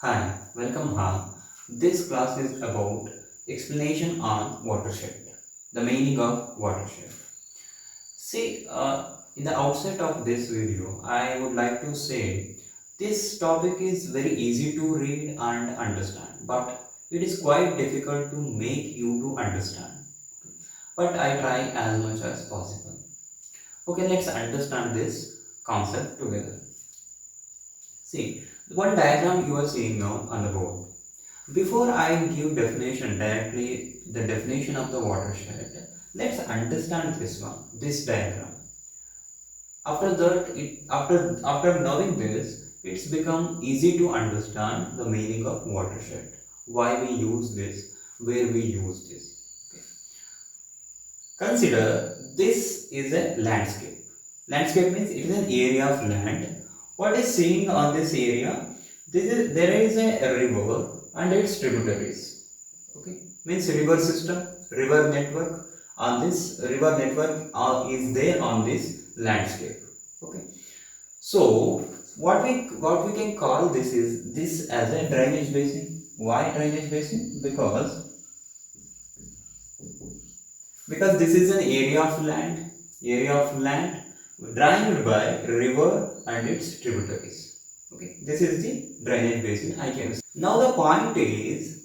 Hi, welcome all. This class is about explanation on watershed, the meaning of watershed. See, in the outset of this video, I would like to say this topic is very easy to read and understand, but it is quite difficult to make you to understand. But I try as much as possible. Okay, let's understand this concept together. See, one diagram you are seeing now on the board. Before I give definition directly, the definition of the watershed, let's understand this one, this diagram. After that, after knowing this, it's become easy to understand the meaning of watershed, why we use this, where we use this. Okay. Consider this is a landscape. Landscape means it is an area of land. What is seen on this area? There is a river and its tributaries. Okay, means river system, river network. On this river network is there on this landscape. Okay, so what we can call this as a drainage basin. Why drainage basin? Because this is an area of land drained by river and its tributaries. Okay, this is the drainage basin I can see. Now the point is,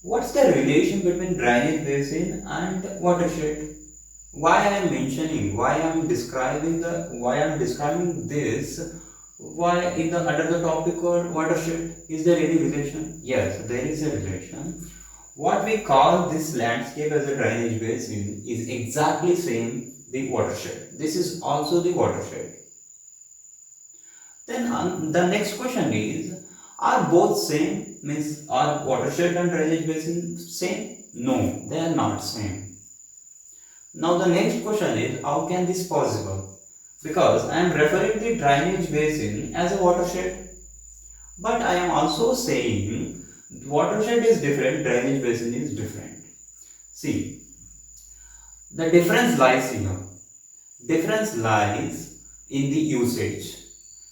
what's the relation between drainage basin and watershed? Why I am mentioning, why I am describing this, why in the under the topic called watershed? Is there any relation? Yes, there is a relation. What we call this landscape as a drainage basin is exactly same the watershed. This is also the watershed. Then the next question is, are both same? Means are watershed and drainage basin same? No, they are not same. Now the next question is, how can this possible? Because I am referring the drainage basin as a watershed, but I am also saying watershed is different, drainage basin is different. See, the difference lies here. Difference lies in the usage.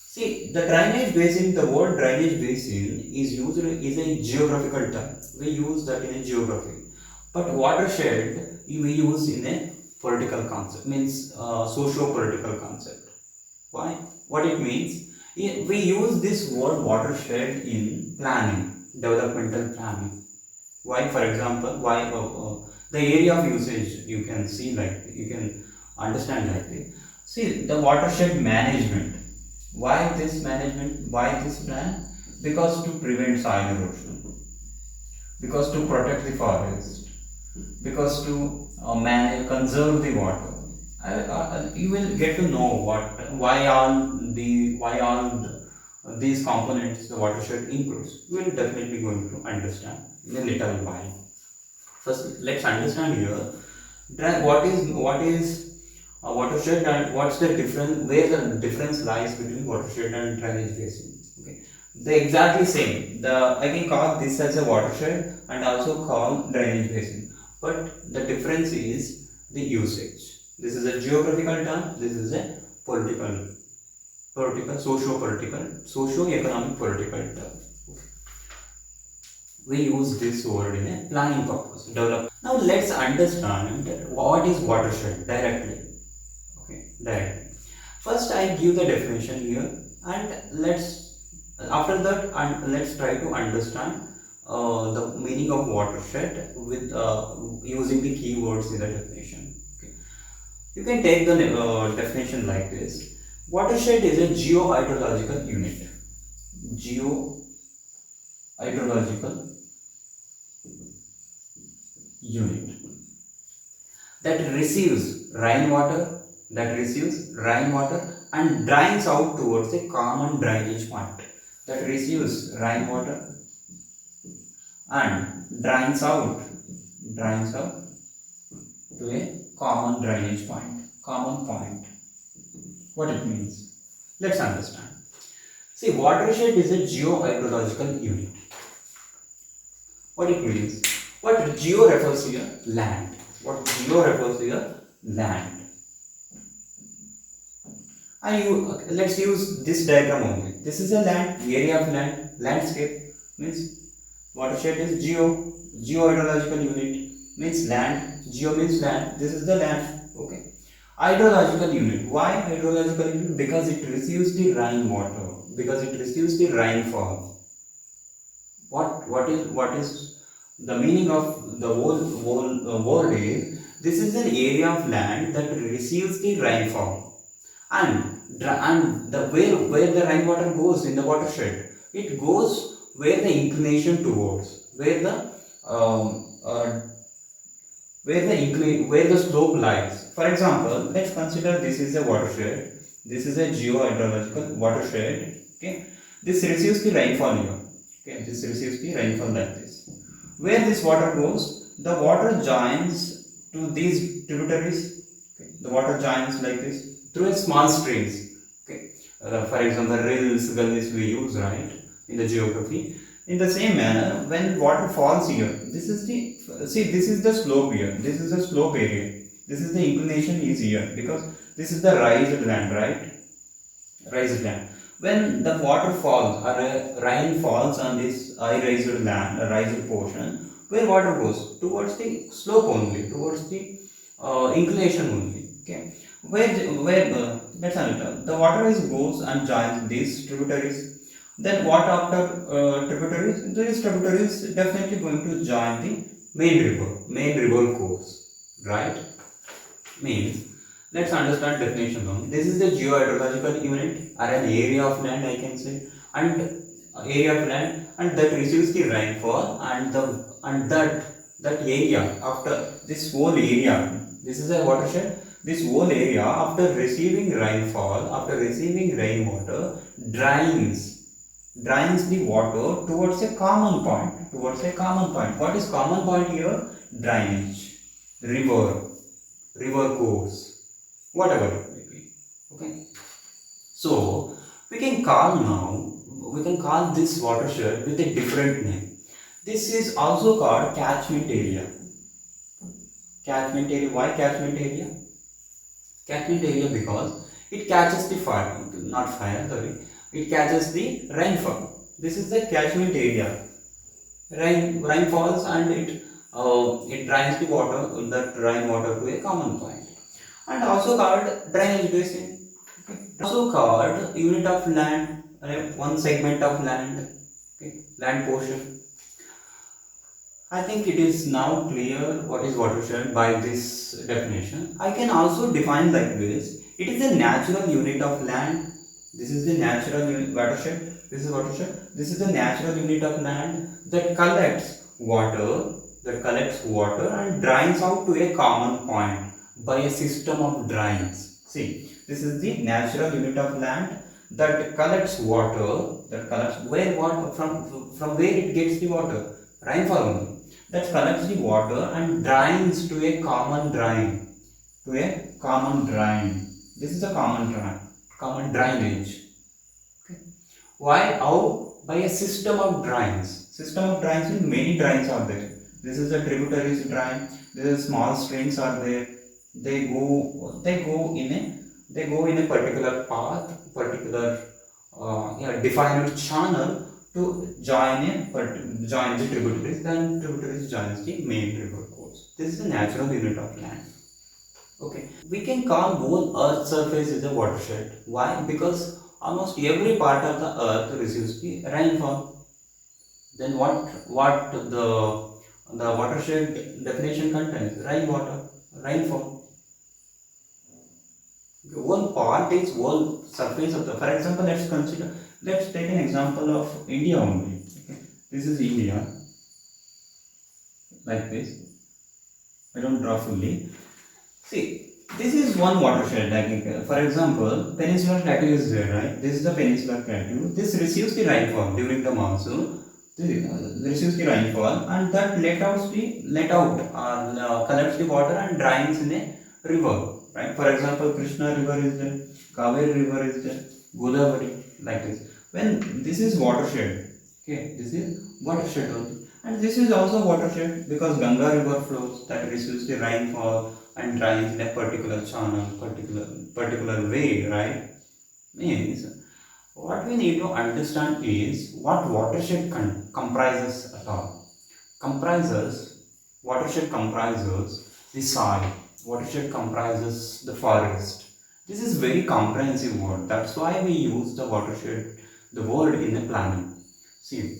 See, the drainage basin, the word drainage basin is used is a geographical term. We use that in a geography. But watershed we use in a political concept, means socio-political concept. Why? What it means? We use this word watershed in planning, developmental planning. Why? For example, why the area of usage you can see like you can understand like this. See, the watershed management. Why this management? Why this plan? Because to prevent soil erosion, because to protect the forest, because to conserve the water. You will get to know why all these components the watershed includes. You will definitely going to understand in a little while. First, let's understand here what is a watershed and what's the difference, where the difference lies between watershed and drainage basin. Okay, they exactly same. I can call this as a watershed and also call drainage basin, but the difference is the usage. This is a geographical term. This is a socio-economic political term. We use this word in a planning purpose. Develop. Now let's understand what is watershed directly. Directly. First, I give the definition here, and let's try to understand the meaning of watershed with using the keywords in the definition. Okay. You can take the definition like this. Watershed is a geo-hydrological unit. Geo-hydrological unit that receives rainwater and drains out towards a common drainage point. That receives rainwater and drains out to a common drainage point. What it means? Let's understand. See, watershed is a geo-hydrological unit. What it means? What geo refers here? Land. What geo refers here? Land. And let's use this diagram only. This is a land, area of land, landscape means watershed is geo hydrological unit means land, geo means land, this is the land, okay. Hydrological unit, why hydrological unit? Because it receives the rainwater, because it receives the rainfall. What is the meaning of the whole word is, this is an area of land that receives the rainfall, and the where the rainwater goes in the watershed, it goes where the inclination towards, where the slope lies. For example, let's consider this is a watershed, this is a geohydrological watershed, okay. This receives the rainfall here, okay. This receives the rainfall like this. Where this water goes, the water joins to these tributaries, okay. The water joins like this through a small streams, okay. For example, rills, gullies we use, right, in the geography. In the same manner, when water falls here, this is the slope here, this is the slope area, this is the inclination is here, because this is the raised land, right, raised land. When the water falls or rain falls on this raised land, a raised portion, where water goes towards the slope only, towards the inclination only, okay. Where let's understand, the water goes and joins these tributaries. Then what after tributaries? These tributaries definitely going to join the main river course, right? Means, let's understand definition only. This is the geohydrological unit or an area of land, I can say, and area of land, and that receives the rainfall, and that area, after this whole area, this is a watershed. This whole area, after receiving rainfall, after receiving rainwater, drains the water towards a common point, What is common point here? Drainage, river course, whatever it may be, okay. So we can call this watershed with a different name. This is also called catchment area. Why catchment area? Catchment area because it catches the it catches the rainfall. This is the catchment area. Rain falls and it drains the water, that rainwater, to a common point. And also called drainage basin. Okay. Also called unit of land, one segment of land, okay, land portion. I think it is now clear what is watershed by this definition. I can also define like this. It is a natural unit of land. This is the natural unit, watershed. This is watershed. This is the natural unit of land that collects water, and drains out to a common point by a system of drains. See, this is the natural unit of land that collects water, from where it gets the water, rainfall only. That collects the water and drains to a common drain. This is a common drainage. Okay. Why? How? By a system of drains. System of drains means many drains are there. This is a tributaries drain. There small streams are there. They go in a particular path, defined channel to join the tributaries. Then tributaries joins the main river course. This is the natural unit of land. Okay, we can call whole earth surface is a watershed. Why? Because almost every part of the earth receives the rainfall. Then what the watershed definition contains? Rainwater, rainfall. Okay, one part is whole surface of the. For example, let's take an example of India only. Okay. This is India, like this. I don't draw fully. See, this is one watershed. For example, peninsular plateau is there, right? This is the peninsular plateau. This receives the rainfall during the monsoon. Receives the rainfall, and that collects the water and drains in a river, right? For example, Krishna river is there, Kaveri river is there, Godavari, like this. When this is watershed, okay, this is watershed only, and this is also watershed because Ganga river flows, that receives the rainfall and drains in a particular channel, particular way, right? Means what we need to understand is what watershed comprises at all. Comprises Watershed comprises the soil. Watershed comprises the forest. This is very comprehensive word. That's why we use the watershed, the word in the planning. See,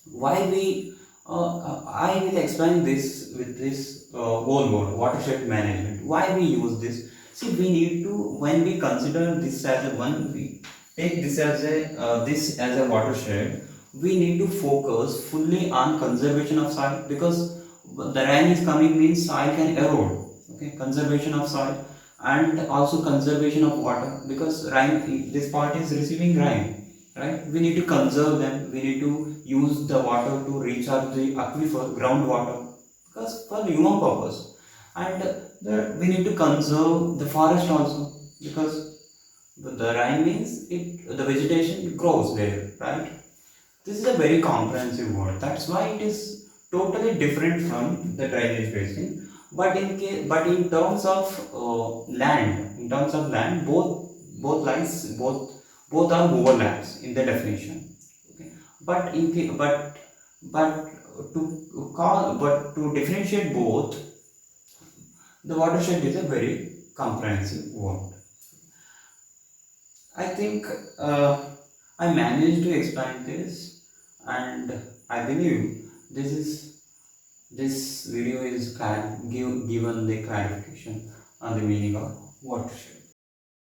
why we I will explain this with this whole word watershed management. Why we use this? See, we need to, when we consider this as a one, we take this as a watershed. We need to focus fully on conservation of soil, because the rain is coming means soil can erode. Okay, conservation of soil and also conservation of water, because rain, this part is receiving rain, right? We need to conserve them. We need to use the water to recharge the aquifer, groundwater, because for human purpose. And we need to conserve the forest also, because the rain means the vegetation grows there, right? This is a very comprehensive word. That's why it is totally different from the drainage basin. But in terms of land, both lines, both are overlaps in the definition. Okay. But in ca- but to differentiate both, the watershed is a very comprehensive word. I think I managed to explain this, and I believe this video is given the clarification on the meaning of watershed.